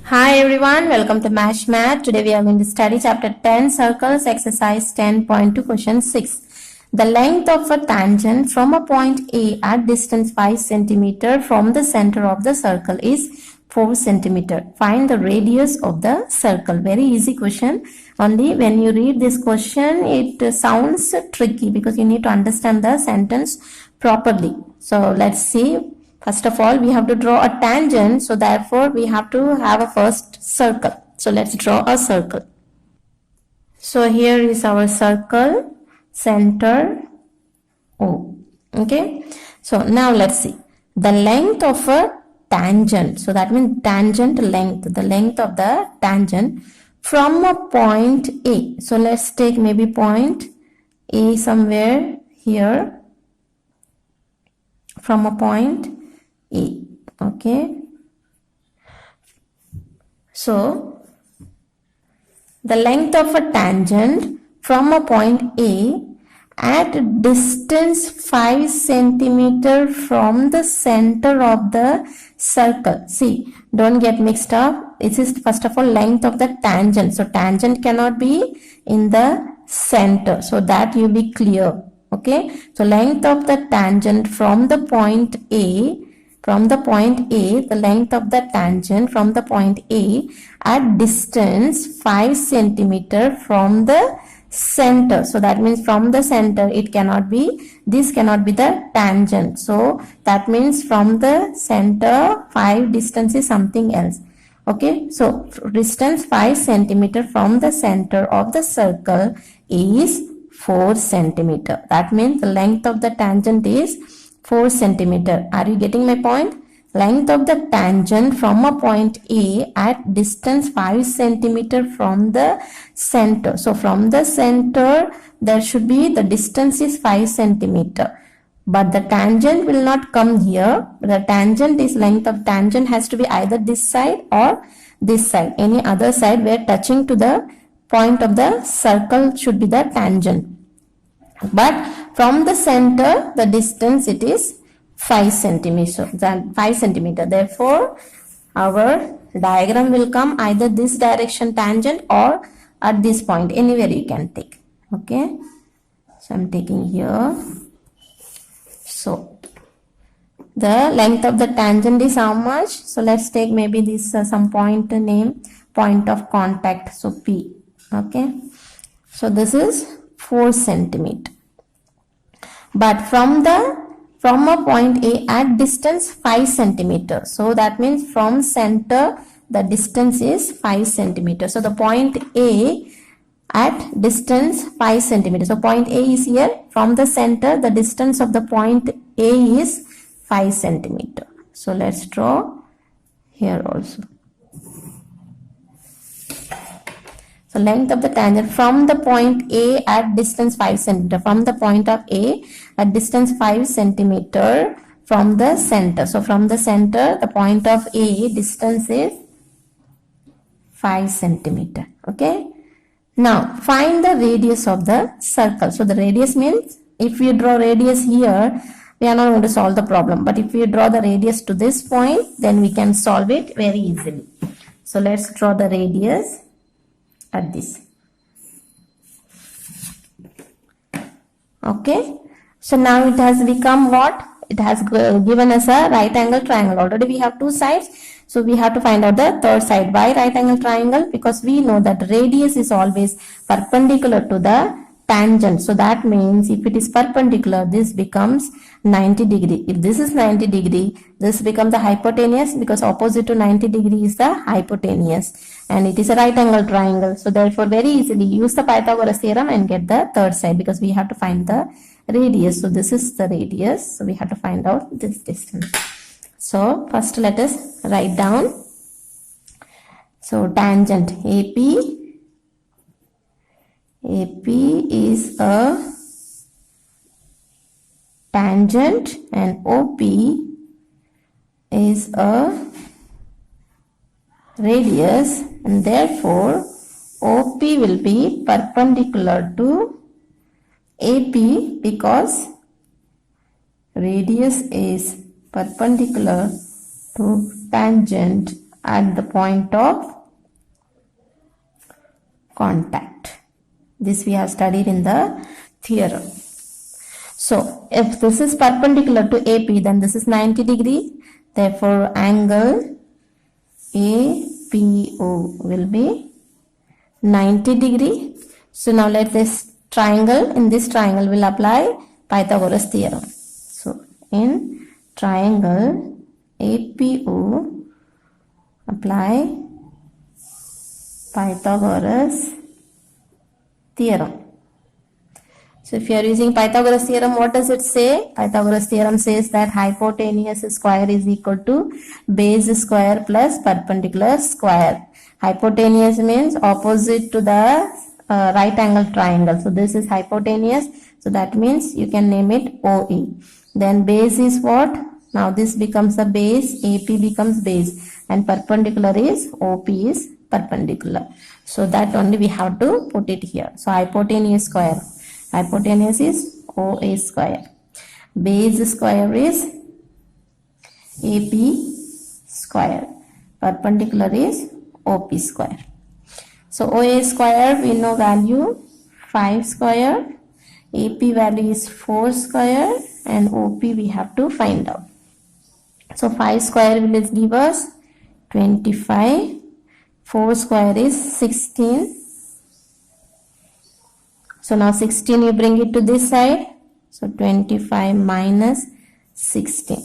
Hi everyone, welcome to MASH Math. Today we are going to study chapter 10 circles exercise 10.2 question 6. The length of a tangent from a point A at distance 5 cm from the center of the circle is 4 cm. Find the radius of the circle. Very easy question. Only when you read this question it sounds tricky because you need to understand the sentence properly. So let's see. First of all, we have to draw a tangent. So therefore, we have to have a first circle. So let's draw a circle. So here is our circle, center O. Okay. So now let's see. The length of a tangent. So that means tangent length. The length of the tangent from a point A. So let's take maybe point A somewhere here. From a point A. Okay. So the length of a tangent from a point A at distance 5 cm from the center of the circle. See, don't get mixed up. This is first of all length of the tangent. So tangent cannot be in the center. So that you be clear. Okay. So length of the tangent from the point A. The length of the tangent from the point A at distance 5 cm from the center. So that means from the center it cannot be, this cannot be the tangent. So that means from the center 5 distance is something else. Okay, so distance 5 cm from the center of the circle is 4 cm. That means the length of the tangent is 4 cm. Are you getting my point? Length of the tangent from a point A at distance 5 cm from the center. So from the center there should be, the distance is 5 cm. But the tangent will not come here. The tangent is, length of tangent has to be either this side or this side. Any other side where touching to the point of the circle should be the tangent. But from the center, the distance it is 5 cm. Therefore, our diagram will come either this direction tangent or at this point. Anywhere you can take. Okay. So I'm taking here. So the length of the tangent is how much? So let's take maybe this some point name, point of contact. So P. Okay. So this is 4 cm. But from a point A at distance 5 cm. So that means from center the distance is 5 cm. So the point A at distance 5 cm. So point A is here. From the center the distance of the point A is 5 cm. So let's draw here also. So length of the tangent from the point A at distance 5 cm. From the point of A at distance 5 cm from the center. So from the center, the point of A distance is 5 cm. Okay. Now find the radius of the circle. So the radius means if you draw radius here, we are not going to solve the problem. But if you draw the radius to this point, then we can solve it very easily. So let's draw the radius at this. Okay. So now it has become what? It has given us a right angle triangle. Already we have two sides. So we have to find out the third side. Why right angle triangle? Because we know that radius is always perpendicular to the tangent. So that means if it is perpendicular, this becomes 90 degree. If this is 90 degree, this becomes the hypotenuse, because opposite to 90 degree is the hypotenuse. And it is a right angle triangle. So therefore very easily use the Pythagoras theorem and get the third side, because we have to find the radius. So this is the radius. So we have to find out this distance. So first let us write down. So tangent AP. AP is a tangent and OP is a radius, and therefore OP will be perpendicular to AP because radius is perpendicular to tangent at the point of contact. This we have studied in the theorem. So if this is perpendicular to AP, then this is 90 degree. Therefore, angle APO will be 90 degree. So now let this triangle, in this triangle we'll apply Pythagoras theorem. So in triangle APO, apply Pythagoras theorem. So if you are using Pythagoras theorem, what does it say? Pythagoras theorem says that hypotenuse square is equal to base square plus perpendicular square. Hypotenuse means opposite to the right angle triangle. So this is hypotenuse. So that means you can name it OE. Then base is what? Now this becomes a base, AP becomes base, and perpendicular is OP is perpendicular. So that only we have to put it here. So hypotenuse square. Hypotenuse is OA square. Base square is AP square. Perpendicular is OP square. So OA square we know value 5 square. AP value is 4 square. And OP we have to find out. So 5 square will give us 25. 4 square is 16. So now 16 you bring it to this side. So 25 minus 16.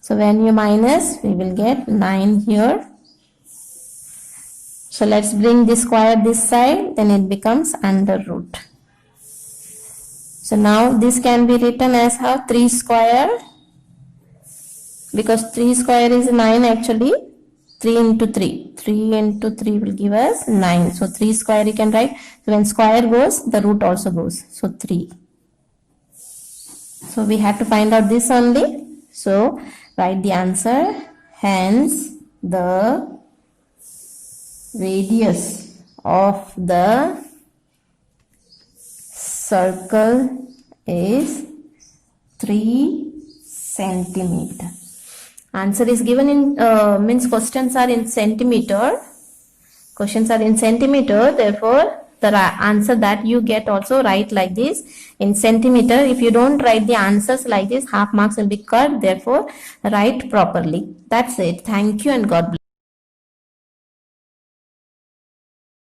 So when you minus, we will get 9 here. So let's bring this square this side. Then it becomes under root. So now this can be written as how 3 square. Because 3 square is 9 actually. 3 into 3. 3 into 3 will give us 9. So 3 square you can write. So when square goes, the root also goes. So 3. So we have to find out this only. So write the answer. Hence the radius of the circle is 3 centimeter. Answer is given in means questions are in centimeter. Questions are in centimeter. Therefore, the answer that you get also write like this in centimeter. If you don't write the answers like this, half marks will be cut. Therefore, write properly. That's it. Thank you and God bless.